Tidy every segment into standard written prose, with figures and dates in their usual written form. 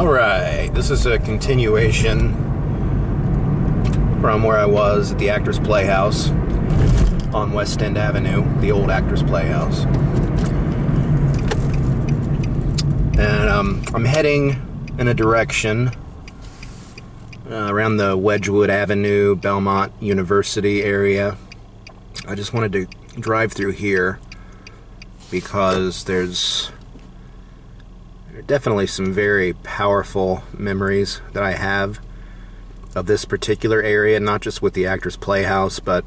Alright, this is a continuation from where I was at the Actors Playhouse on West End Avenue, the old Actors Playhouse. And I'm heading in a direction around the Wedgwood Avenue, Belmont University area. I just wanted to drive through here because there's definitely some very powerful memories that I have of this particular area, not just with the Actors Playhouse, but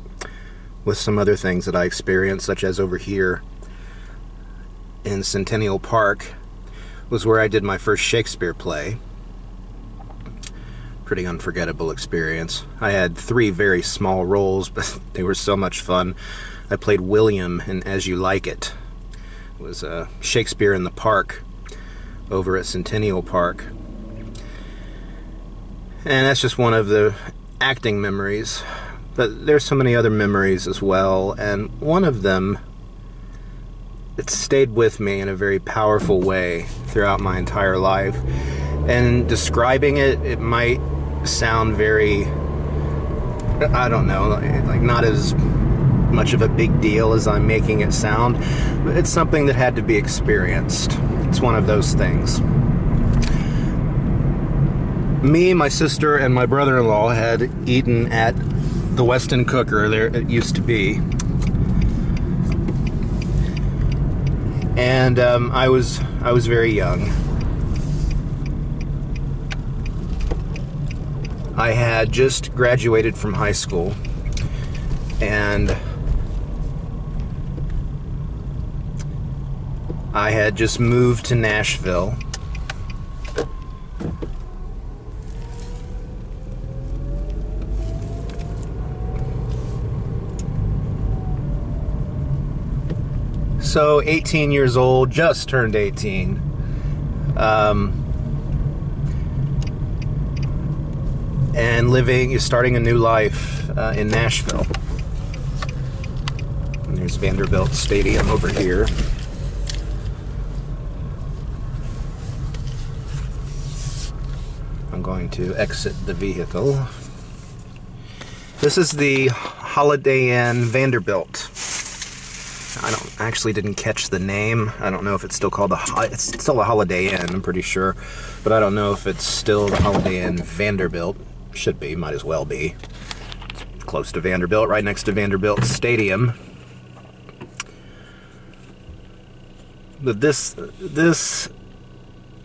with some other things that I experienced, such as over here in Centennial Park was where I did my first Shakespeare play. Pretty unforgettable experience. I had 3 very small roles, but they were so much fun. I played William in As You Like It. It was Shakespeare in the Park over at Centennial Park. And that's just one of the acting memories. But there's so many other memories as well, and one of them, it stayed with me in a very powerful way throughout my entire life. And describing it, it might sound very, I don't know, like not as much of a big deal as I'm making it sound, but it's something that had to be experienced. It's one of those things. Me, my sister, and my brother-in-law had eaten at the Weston Cooker. There it used to be. And I was very young. I had just graduated from high school, and I had just moved to Nashville. So 18 years old, just turned 18. And starting a new life in Nashville. And there's Vanderbilt Stadium over here. I'm going to exit the vehicle. This is the Holiday Inn Vanderbilt. I actually didn't catch the name. I don't know if it's still called it's still a Holiday Inn, I'm pretty sure. But I don't know if it's still the Holiday Inn Vanderbilt. Should be, might as well be. It's close to Vanderbilt, right next to Vanderbilt Stadium. But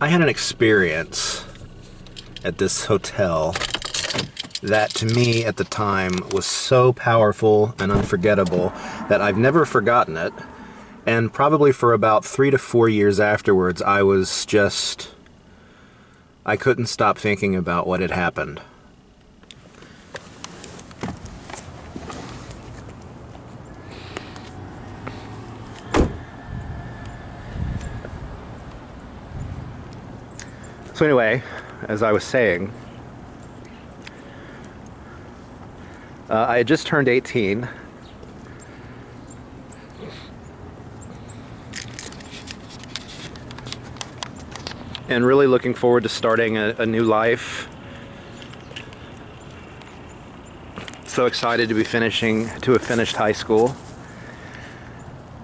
I had an experience at this hotel that to me at the time was so powerful and unforgettable that I've never forgotten it. And probably for about 3 to 4 years afterwards, I couldn't stop thinking about what had happened. So anyway, as I was saying, I had just turned 18. And really looking forward to starting a new life. So excited to have finished high school.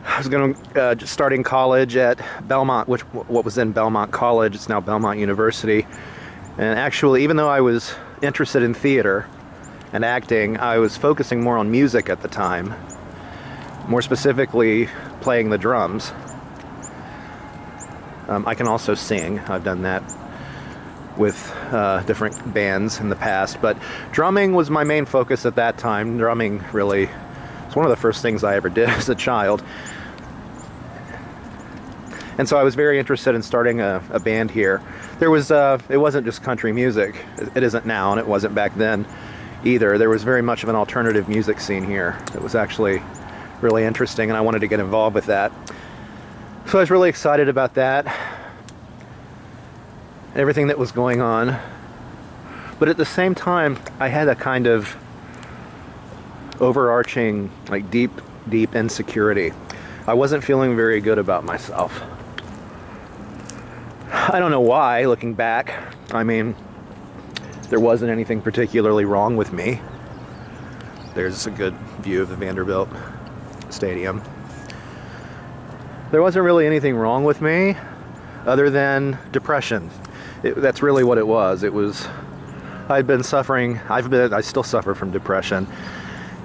I was starting college at Belmont, what was then Belmont College. It's now Belmont University. And actually, even though I was interested in theater and acting, I was focusing more on music at the time. More specifically, playing the drums. I can also sing. I've done that with different bands in the past, but drumming was my main focus at that time. Drumming really was one of the first things I ever did as a child. And so I was very interested in starting a band here. There was, it wasn't just country music. It isn't now, and it wasn't back then either. There was very much of an alternative music scene here. It was actually really interesting, and I wanted to get involved with that. So I was really excited about that, everything that was going on. But at the same time, I had a kind of overarching, like deep insecurity. I wasn't feeling very good about myself. I don't know why, looking back. I mean, there wasn't anything particularly wrong with me. There's a good view of the Vanderbilt Stadium. There wasn't really anything wrong with me other than depression. That's really what it was. I'd been suffering, I still suffer from depression.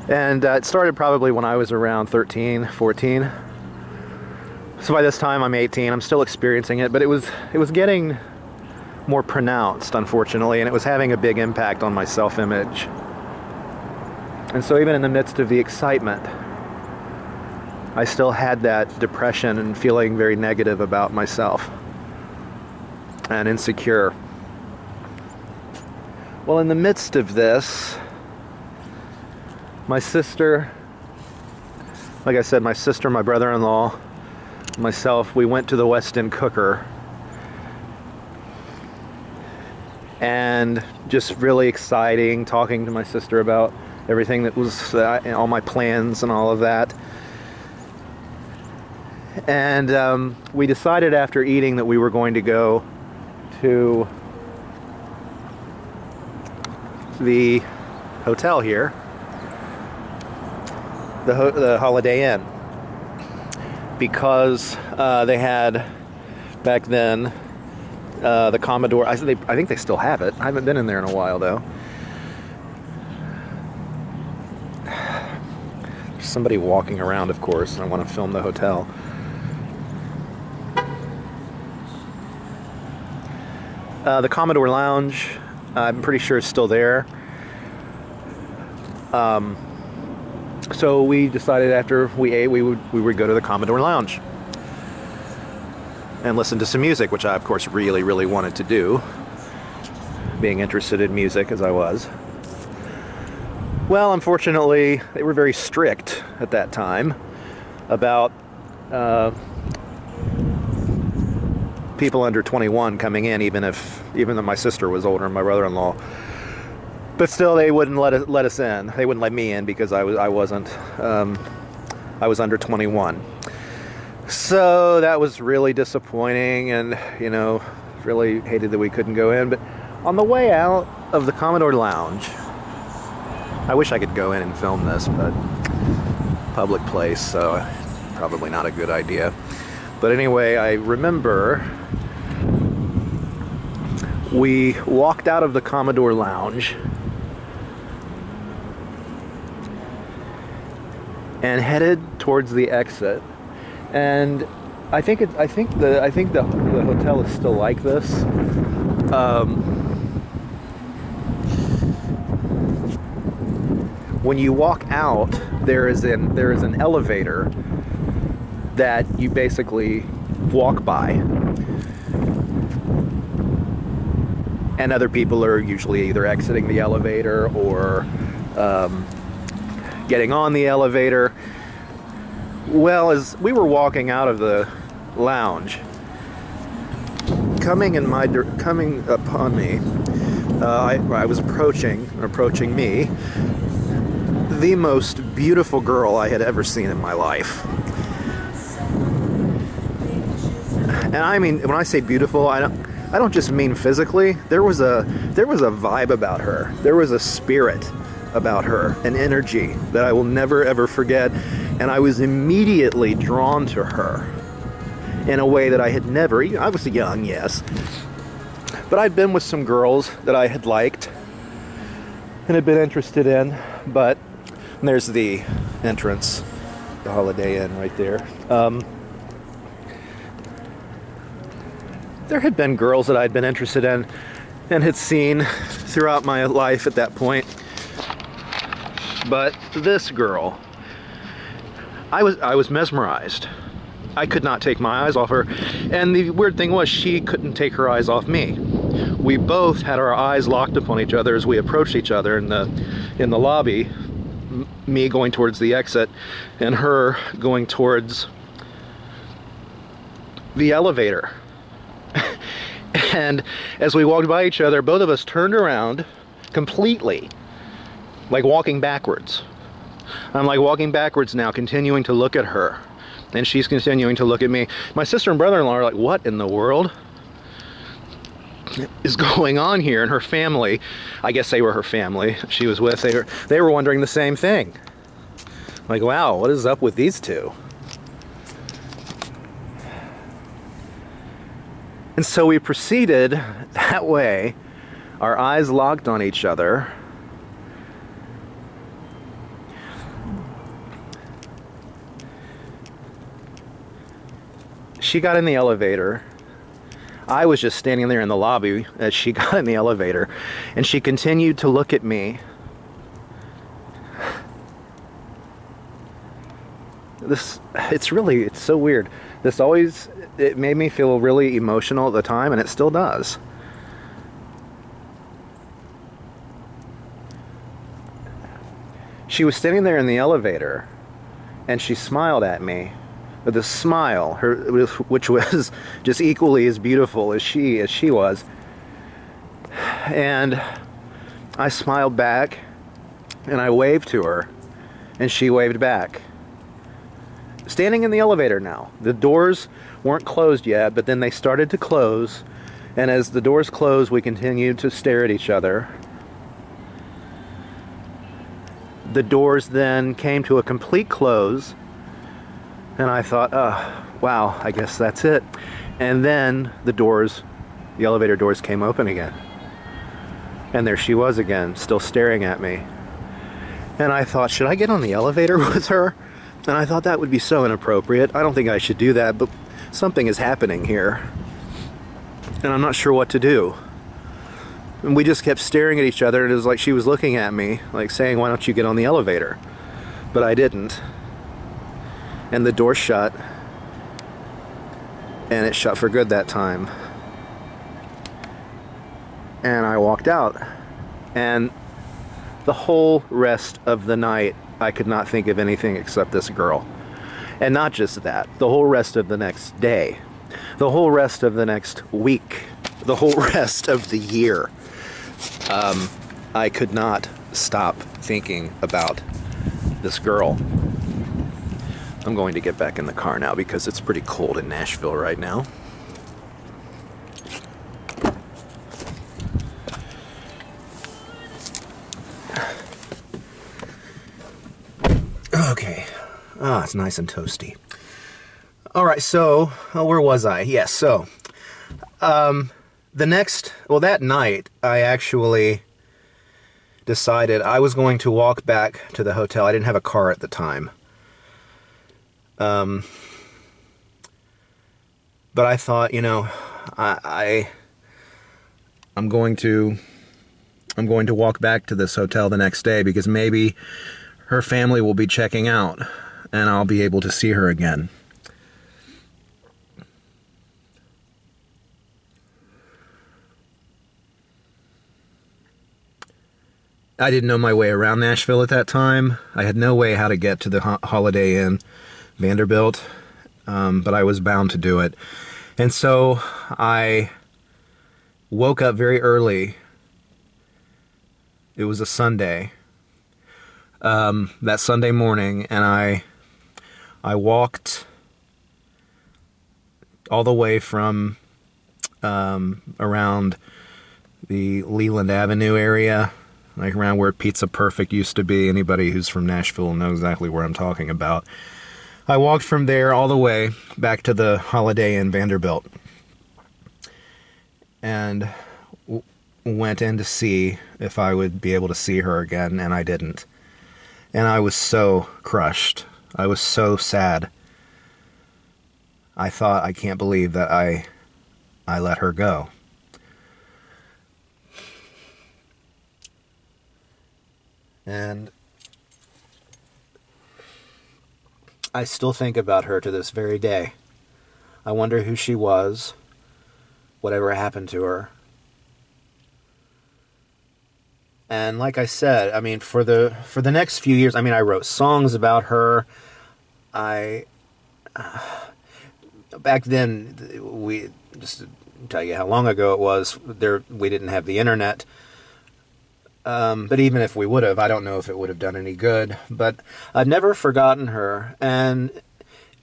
And it started probably when I was around 13, 14. So by this time I'm 18, I'm still experiencing it, but it was getting more pronounced, unfortunately, and it was having a big impact on my self-image. And so even in the midst of the excitement, I still had that depression and feeling very negative about myself and insecure. Well, in the midst of this, my sister, like I said, my sister, my brother-in-law, myself, we went to the West End Cooker, and just really exciting, talking to my sister about everything that was all my plans and all of that. And we decided after eating that we were going to go to the hotel here, the Holiday Inn, because they had back then the Commodore. I think they still have it. I haven't been in there in a while though. There's somebody walking around, of course, and I want to film the hotel. The Commodore Lounge, I'm pretty sure is still there. So we decided after we ate, we would go to the Commodore Lounge and listen to some music, which I, of course, really, really wanted to do, being interested in music as I was. Well, unfortunately, they were very strict at that time about people under 21 coming in, even though my sister was older and my brother-in-law. But still, they wouldn't let us in. They wouldn't let me in because I was under 21. So that was really disappointing, and really hated that we couldn't go in. But on the way out of the Commodore Lounge, I wish I could go in and film this, but public place, so probably not a good idea. But anyway, I remember we walked out of the Commodore Lounge and headed towards the exit. And I think the hotel is still like this. When you walk out, there is an elevator that you basically walk by, and other people are usually either exiting the elevator or getting on the elevator. Well, as we were walking out of the lounge, coming upon me, I was approaching me, the most beautiful girl I had ever seen in my life. And I mean, when I say beautiful, I don't just mean physically. There was a vibe about her. There was a spirit about her, an energy that I will never ever forget. And I was immediately drawn to her in a way that I had never. I was young, yes, but I'd been with some girls that I had liked and had been interested in. But there's the entrance, the Holiday Inn right there. There had been girls that I'd been interested in and had seen throughout my life at that point. But this girl, I was mesmerized. I could not take my eyes off her. And the weird thing was, she couldn't take her eyes off me. We both had our eyes locked upon each other as we approached each other in the lobby, me going towards the exit and her going towards the elevator. And as we walked by each other, both of us turned around completely, like walking backwards. I'm like walking backwards now, continuing to look at her, and she's continuing to look at me. My sister and brother-in-law are like, what in the world? is going on here? And her family, I guess they were her family she was with, they were wondering the same thing. Like, wow, what is up with these two? And so we proceeded that way, our eyes locked on each other. She got in the elevator. I was just standing there in the lobby as she got in the elevator, and she continued to look at me. It's so weird. It made me feel really emotional at the time, and it still does. She was standing there in the elevator, and she smiled at me with a smile, which was just equally as beautiful as she was. And I smiled back, and I waved to her, and she waved back. Standing in the elevator now. The doors weren't closed yet, but then they started to close, and as the doors closed, we continued to stare at each other. The doors then came to a complete close, and I thought, oh, wow, I guess that's it. And then the elevator doors came open again. And there she was again, still staring at me. And I thought, should I get on the elevator with her? And I thought that would be so inappropriate. I don't think I should do that, but something is happening here. And I'm not sure what to do. And we just kept staring at each other, and it was like she was looking at me, like saying, why don't you get on the elevator? But I didn't. And the door shut. And it shut for good that time. And I walked out. And the whole rest of the night, I could not think of anything except this girl. And not just that, the whole rest of the next day, the whole rest of the next week, the whole rest of the year, I could not stop thinking about this girl. I'm going to get back in the car now because it's pretty cold in Nashville right now. Okay. Ah, it's nice and toasty. All right, so where was I? Yes, so that night, I actually decided I was going to walk back to the hotel. I didn't have a car at the time. But I thought, I'm going to walk back to this hotel the next day because maybe her family will be checking out and I'll be able to see her again. I didn't know my way around Nashville at that time. I had no way how to get to the Holiday Inn Vanderbilt, but I was bound to do it. And so I woke up very early. It was a Sunday. That Sunday morning, and I walked all the way from around the Leland Avenue area, like around where Pizza Perfect used to be. Anybody who's from Nashville will know exactly where I'm talking about. I walked from there all the way back to the Holiday Inn Vanderbilt and went in to see if I would be able to see her again, and I didn't. And I was so crushed. I was so sad. I thought, I can't believe that I let her go. And I still think about her to this very day. I wonder who she was, whatever happened to her. And like I said, I mean, for the next few years, I mean, I wrote songs about her. Back then, just to tell you how long ago it was, we didn't have the internet. But even if we would have, I don't know if it would have done any good. But I've never forgotten her. And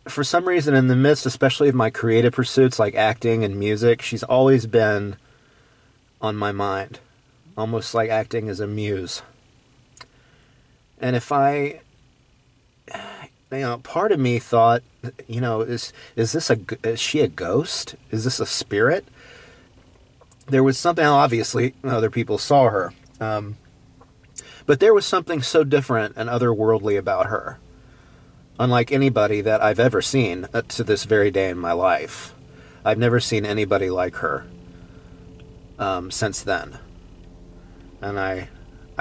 for some reason, in the midst, especially of my creative pursuits like acting and music, she's always been on my mind, almost like acting as a muse. And if I, part of me thought, is she a ghost? Is this a spirit? There was something, obviously, other people saw her. But there was something so different and otherworldly about her. Unlike anybody that I've ever seen to this very day in my life. I've never seen anybody like her since then. And I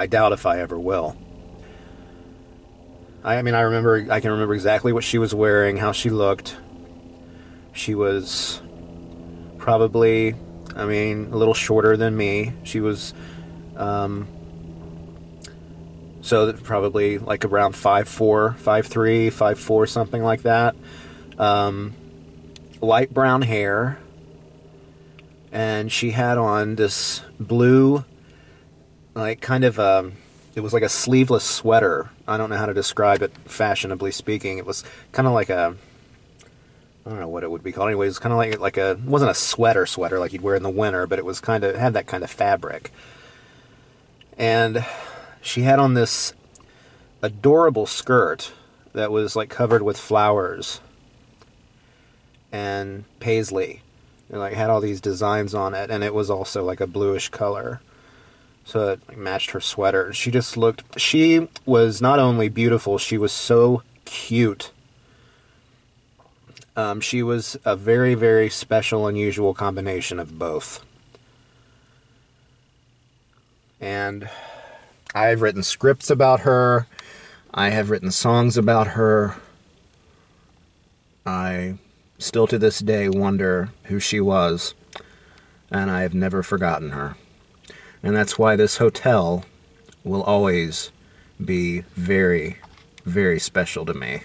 doubt if I ever will. I can remember exactly what she was wearing, how she looked. She was probably, a little shorter than me. She was, so probably like around 5'4", 5'3", 5'4", something like that. Light brown hair. And she had on this blue, like kind of it was like a sleeveless sweater. I don't know how to describe it fashionably speaking. It was kind of like I don't know what it would be called. Anyway, it was kind of like it wasn't a sweater like you'd wear in the winter, but it was had that kind of fabric. And she had on this adorable skirt that was like covered with flowers and paisley. It like had all these designs on it, and it was also like a bluish color. So it like, matched her sweater. She was not only beautiful, she was so cute. She was a very, very special, unusual combination of both. And I've written scripts about her. I have written songs about her. I still to this day wonder who she was, and I have never forgotten her. And that's why this hotel will always be very, very special to me.